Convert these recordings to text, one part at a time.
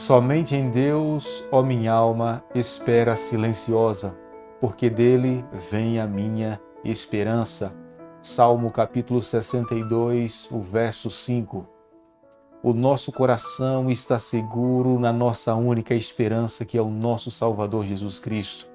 Somente em Deus, ó minha alma, espera silenciosa, porque dele vem a minha esperança. Salmo capítulo 62, o verso 5. O nosso coração está seguro na nossa única esperança, que é o nosso Salvador Jesus Cristo.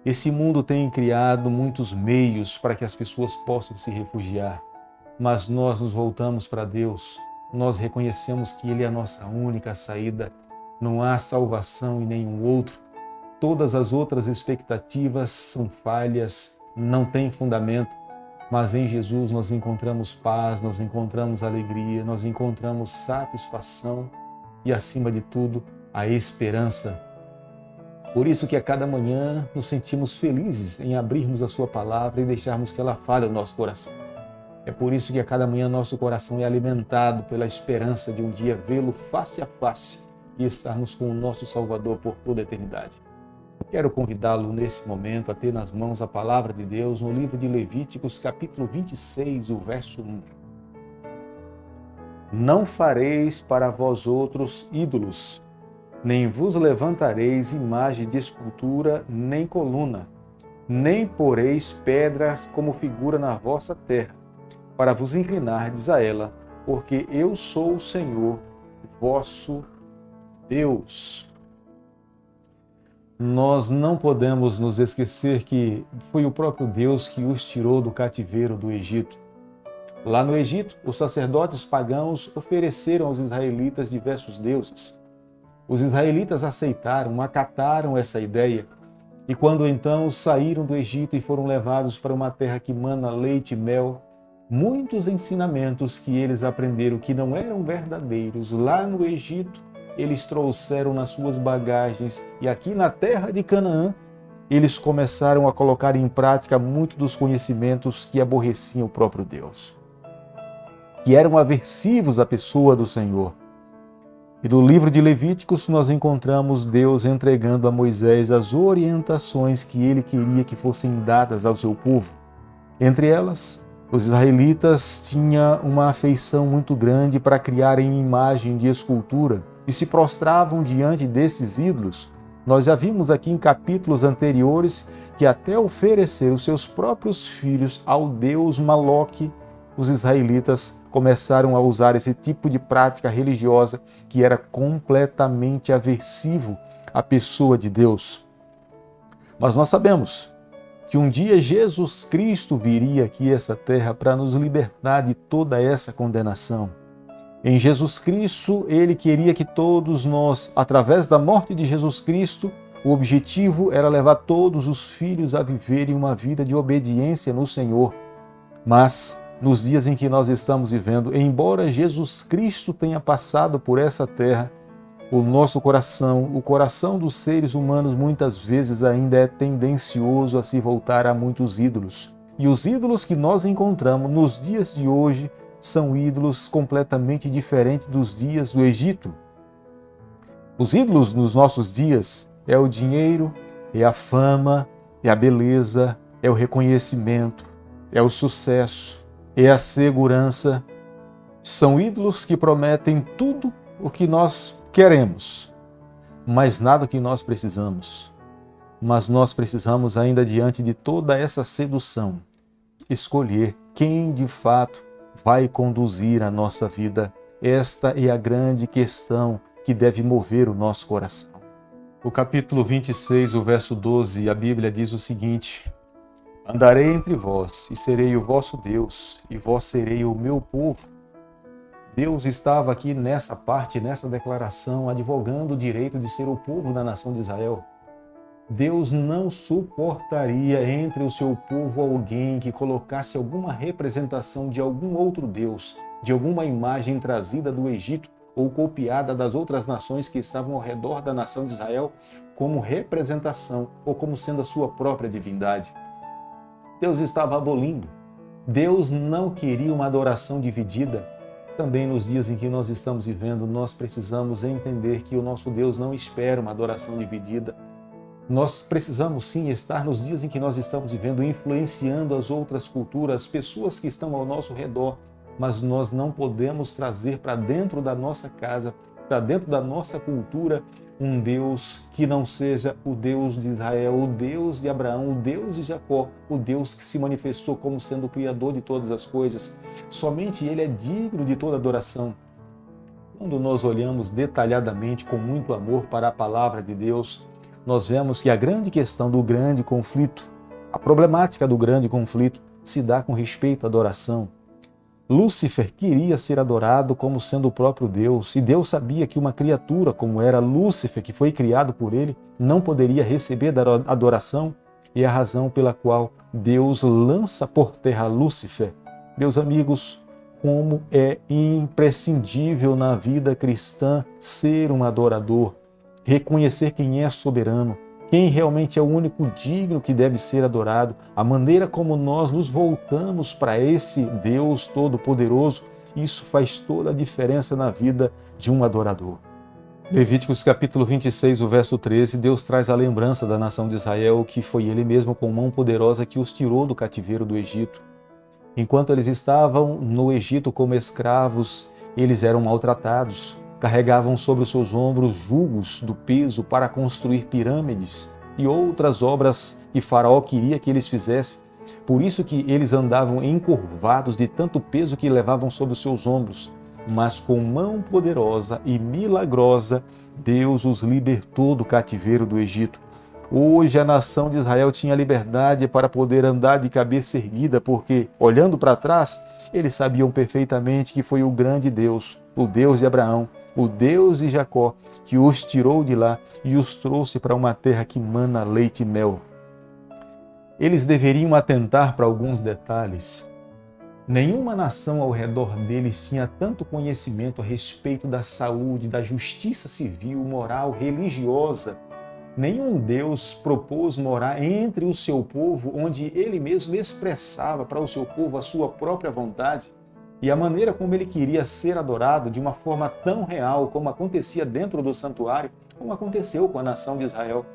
Esse mundo tem criado muitos meios para que as pessoas possam se refugiar, mas nós nos voltamos para Deus. Nós reconhecemos que Ele é a nossa única saída. Não há salvação em nenhum outro. Todas as outras expectativas são falhas, não têm fundamento, mas em Jesus nós encontramos paz, nós encontramos alegria, nós encontramos satisfação e, acima de tudo, a esperança. Por isso que a cada manhã nos sentimos felizes em abrirmos a Sua palavra e deixarmos que ela fale ao nosso coração. É por isso que a cada manhã nosso coração é alimentado pela esperança de um dia vê-lo face a face e estarmos com o nosso Salvador por toda a eternidade. Quero convidá-lo nesse momento a ter nas mãos a palavra de Deus no livro de Levíticos, capítulo 26, o verso 1. Não fareis para vós outros ídolos, nem vos levantareis imagem de escultura, nem coluna, nem poreis pedras como figura na vossa terra, para vos inclinardes a ela, porque eu sou o Senhor, vosso Deus. Nós não podemos nos esquecer que foi o próprio Deus que os tirou do cativeiro do Egito. Lá no Egito, os sacerdotes pagãos ofereceram aos israelitas diversos deuses. Os israelitas aceitaram, acataram essa ideia, e quando então saíram do Egito e foram levados para uma terra que mana leite e mel, muitos ensinamentos que eles aprenderam que não eram verdadeiros lá no Egito, eles trouxeram nas suas bagagens, e aqui na terra de Canaã, eles começaram a colocar em prática muitos dos conhecimentos que aborreciam o próprio Deus, que eram aversivos à pessoa do Senhor. E no livro de Levíticos nós encontramos Deus entregando a Moisés as orientações que ele queria que fossem dadas ao seu povo. Entre elas, os israelitas tinham uma afeição muito grande para criarem imagem de escultura e se prostravam diante desses ídolos. Nós já vimos aqui em capítulos anteriores que até oferecer os seus próprios filhos ao deus Moloque, os israelitas começaram a usar esse tipo de prática religiosa que era completamente aversivo à pessoa de Deus. Mas nós sabemos que um dia Jesus Cristo viria aqui a essa terra para nos libertar de toda essa condenação. Em Jesus Cristo, Ele queria que todos nós, através da morte de Jesus Cristo, o objetivo era levar todos os filhos a viverem uma vida de obediência no Senhor. Mas, nos dias em que nós estamos vivendo, embora Jesus Cristo tenha passado por essa terra, o nosso coração, o coração dos seres humanos, muitas vezes ainda é tendencioso a se voltar a muitos ídolos. E os ídolos que nós encontramos nos dias de hoje são ídolos completamente diferentes dos dias do Egito. Os ídolos nos nossos dias é o dinheiro, é a fama, é a beleza, é o reconhecimento, é o sucesso, é a segurança. São ídolos que prometem tudo o que nós queremos, mas nada que nós precisamos. Mas nós precisamos ainda, diante de toda essa sedução, escolher quem de fato vai conduzir a nossa vida. Esta é a grande questão que deve mover o nosso coração. O capítulo 26, o verso 12, a Bíblia diz o seguinte: Andarei entre vós, e serei o vosso Deus, e vós serei o meu povo. Deus estava aqui nessa parte, nessa declaração, advogando o direito de ser o povo da nação de Israel. Deus não suportaria entre o seu povo alguém que colocasse alguma representação de algum outro Deus, de alguma imagem trazida do Egito ou copiada das outras nações que estavam ao redor da nação de Israel como representação ou como sendo a sua própria divindade. Deus estava abolindo. Deus não queria uma adoração dividida. Também nos dias em que nós estamos vivendo, nós precisamos entender que o nosso Deus não espera uma adoração dividida. Nós precisamos sim estar nos dias em que nós estamos vivendo, influenciando as outras culturas, as pessoas que estão ao nosso redor, mas nós não podemos trazer para dentro da nossa casa para dentro da nossa cultura um Deus que não seja o Deus de Israel, o Deus de Abraão, o Deus de Jacó, o Deus que se manifestou como sendo o Criador de todas as coisas. Somente Ele é digno de toda adoração. Quando nós olhamos detalhadamente, com muito amor para a palavra de Deus, nós vemos que a grande questão do grande conflito, a problemática do grande conflito, se dá com respeito à adoração. Lúcifer queria ser adorado como sendo o próprio Deus, e Deus sabia que uma criatura como era Lúcifer, que foi criado por ele, não poderia receber da adoração, e é a razão pela qual Deus lança por terra Lúcifer. Meus amigos, como é imprescindível na vida cristã ser um adorador, reconhecer quem é soberano, quem realmente é o único digno que deve ser adorado, a maneira como nós nos voltamos para esse Deus Todo-Poderoso, isso faz toda a diferença na vida de um adorador. Levíticos capítulo 26, o verso 13, Deus traz a lembrança da nação de Israel, que foi Ele mesmo com mão poderosa que os tirou do cativeiro do Egito. Enquanto eles estavam no Egito como escravos, eles eram maltratados, carregavam sobre os seus ombros jugos do peso para construir pirâmides e outras obras que Faraó queria que eles fizessem. Por isso que eles andavam encurvados de tanto peso que levavam sobre os seus ombros. Mas com mão poderosa e milagrosa, Deus os libertou do cativeiro do Egito. Hoje a nação de Israel tinha liberdade para poder andar de cabeça erguida, porque, olhando para trás, eles sabiam perfeitamente que foi o grande Deus, o Deus de Abraão, o Deus de Jacó, que os tirou de lá e os trouxe para uma terra que mana leite e mel. Eles deveriam atentar para alguns detalhes. Nenhuma nação ao redor deles tinha tanto conhecimento a respeito da saúde, da justiça civil, moral, religiosa. Nenhum Deus propôs morar entre o seu povo, onde ele mesmo expressava para o seu povo a sua própria vontade e a maneira como ele queria ser adorado de uma forma tão real como acontecia dentro do santuário, como aconteceu com a nação de Israel.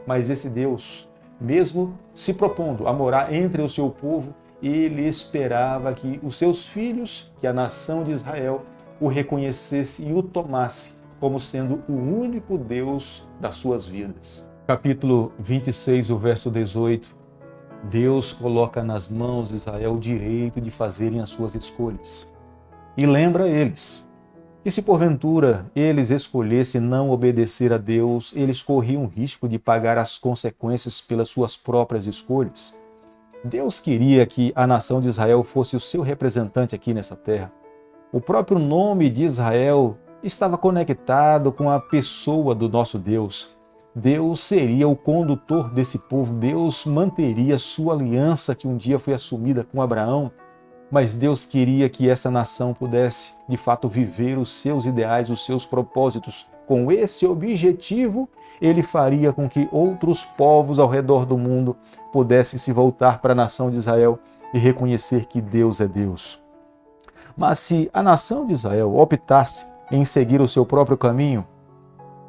Mas esse Deus, mesmo se propondo a morar entre o seu povo, ele esperava que os seus filhos, que a nação de Israel, o reconhecesse e o tomasse como sendo o único Deus das suas vidas. Capítulo 26, o verso 18. Deus coloca nas mãos de Israel o direito de fazerem as suas escolhas. E lembra eles que se porventura eles escolhessem não obedecer a Deus, eles corriam o risco de pagar as consequências pelas suas próprias escolhas. Deus queria que a nação de Israel fosse o seu representante aqui nessa terra. O próprio nome de Israel estava conectado com a pessoa do nosso Deus. Deus seria o condutor desse povo, Deus manteria sua aliança que um dia foi assumida com Abraão, mas Deus queria que essa nação pudesse, de fato, viver os seus ideais, os seus propósitos. Com esse objetivo, ele faria com que outros povos ao redor do mundo pudessem se voltar para a nação de Israel e reconhecer que Deus é Deus. Mas se a nação de Israel optasse em seguir o seu próprio caminho,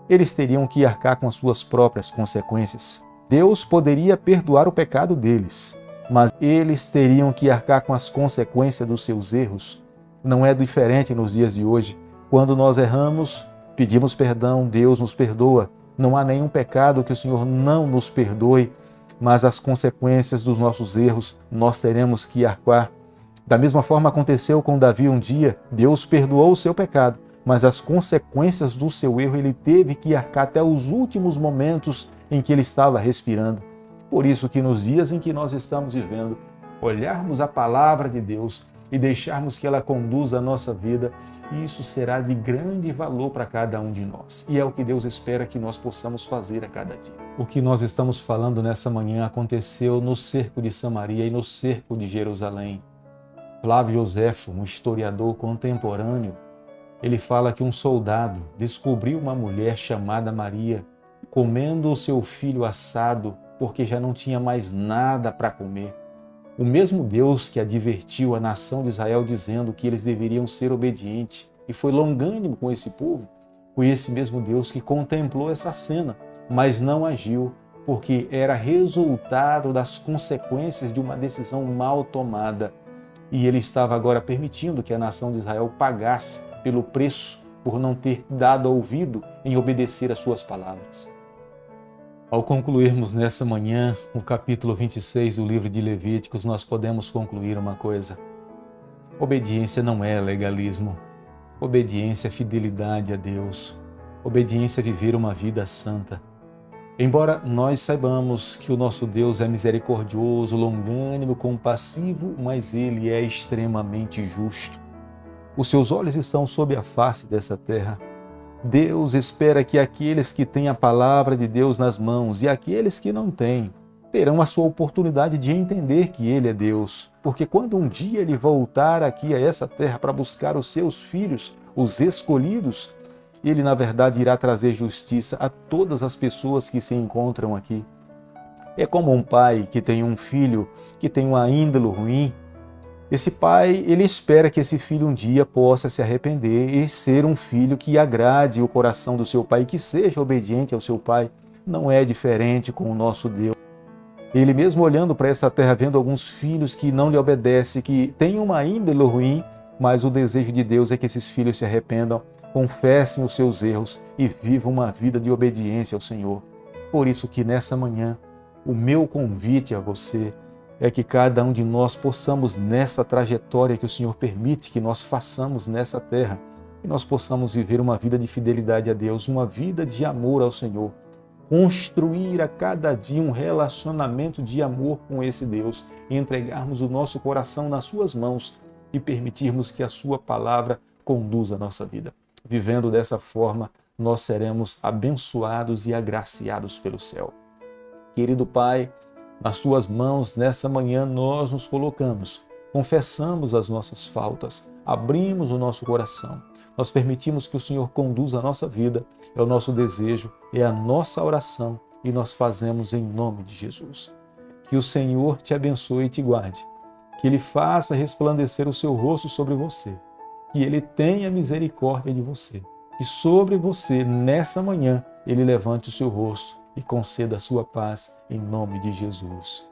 eles teriam que arcar com as suas próprias consequências. Deus poderia perdoar o pecado deles, mas eles teriam que arcar com as consequências dos seus erros. Não é diferente nos dias de hoje. Quando nós erramos, pedimos perdão, Deus nos perdoa. Não há nenhum pecado que o Senhor não nos perdoe, mas as consequências dos nossos erros nós teremos que arcar. Da mesma forma aconteceu com Davi um dia, Deus perdoou o seu pecado, mas as consequências do seu erro ele teve que arcar até os últimos momentos em que ele estava respirando. Por isso que nos dias em que nós estamos vivendo, olharmos a palavra de Deus e deixarmos que ela conduza a nossa vida, isso será de grande valor para cada um de nós. E é o que Deus espera que nós possamos fazer a cada dia. O que nós estamos falando nessa manhã aconteceu no cerco de Samaria e no cerco de Jerusalém. Flávio Joséfo, um historiador contemporâneo, ele fala que um soldado descobriu uma mulher chamada Maria comendo o seu filho assado porque já não tinha mais nada para comer. O mesmo Deus que advertiu a nação de Israel dizendo que eles deveriam ser obedientes e foi longânimo com esse povo, foi esse mesmo Deus que contemplou essa cena, mas não agiu, porque era resultado das consequências de uma decisão mal tomada. E ele estava agora permitindo que a nação de Israel pagasse pelo preço por não ter dado ouvido em obedecer às suas palavras. Ao concluirmos nessa manhã o capítulo 26 do livro de Levíticos, nós podemos concluir uma coisa. Obediência não é legalismo. Obediência é fidelidade a Deus. Obediência é viver uma vida santa. Embora nós saibamos que o nosso Deus é misericordioso, longânimo, compassivo, mas Ele é extremamente justo. Os seus olhos estão sobre a face dessa terra. Deus espera que aqueles que têm a palavra de Deus nas mãos e aqueles que não têm, terão a sua oportunidade de entender que Ele é Deus. Porque quando um dia Ele voltar aqui a essa terra para buscar os seus filhos, os escolhidos, Ele na verdade irá trazer justiça a todas as pessoas que se encontram aqui. É como um pai que tem um filho que tem uma índole ruim. Esse pai, ele espera que esse filho um dia possa se arrepender e ser um filho que agrade o coração do seu pai, que seja obediente ao seu pai. Não é diferente com o nosso Deus. Ele mesmo olhando para essa terra, vendo alguns filhos que não lhe obedecem, que têm uma índole ruim, mas o desejo de Deus é que esses filhos se arrependam, confessem os seus erros e vivam uma vida de obediência ao Senhor. Por isso que nessa manhã, o meu convite a você é que cada um de nós possamos, nessa trajetória que o Senhor permite que nós façamos nessa terra, que nós possamos viver uma vida de fidelidade a Deus, uma vida de amor ao Senhor, construir a cada dia um relacionamento de amor com esse Deus e entregarmos o nosso coração nas suas mãos e permitirmos que a sua palavra conduza a nossa vida. Vivendo dessa forma, nós seremos abençoados e agraciados pelo céu. Querido Pai, nas tuas mãos, nessa manhã, nós nos colocamos, confessamos as nossas faltas, abrimos o nosso coração, nós permitimos que o Senhor conduza a nossa vida, é o nosso desejo, é a nossa oração e nós fazemos em nome de Jesus. Que o Senhor te abençoe e te guarde, que Ele faça resplandecer o seu rosto sobre você, que Ele tenha misericórdia de você, que sobre você, nessa manhã, Ele levante o seu rosto e conceda a sua paz em nome de Jesus.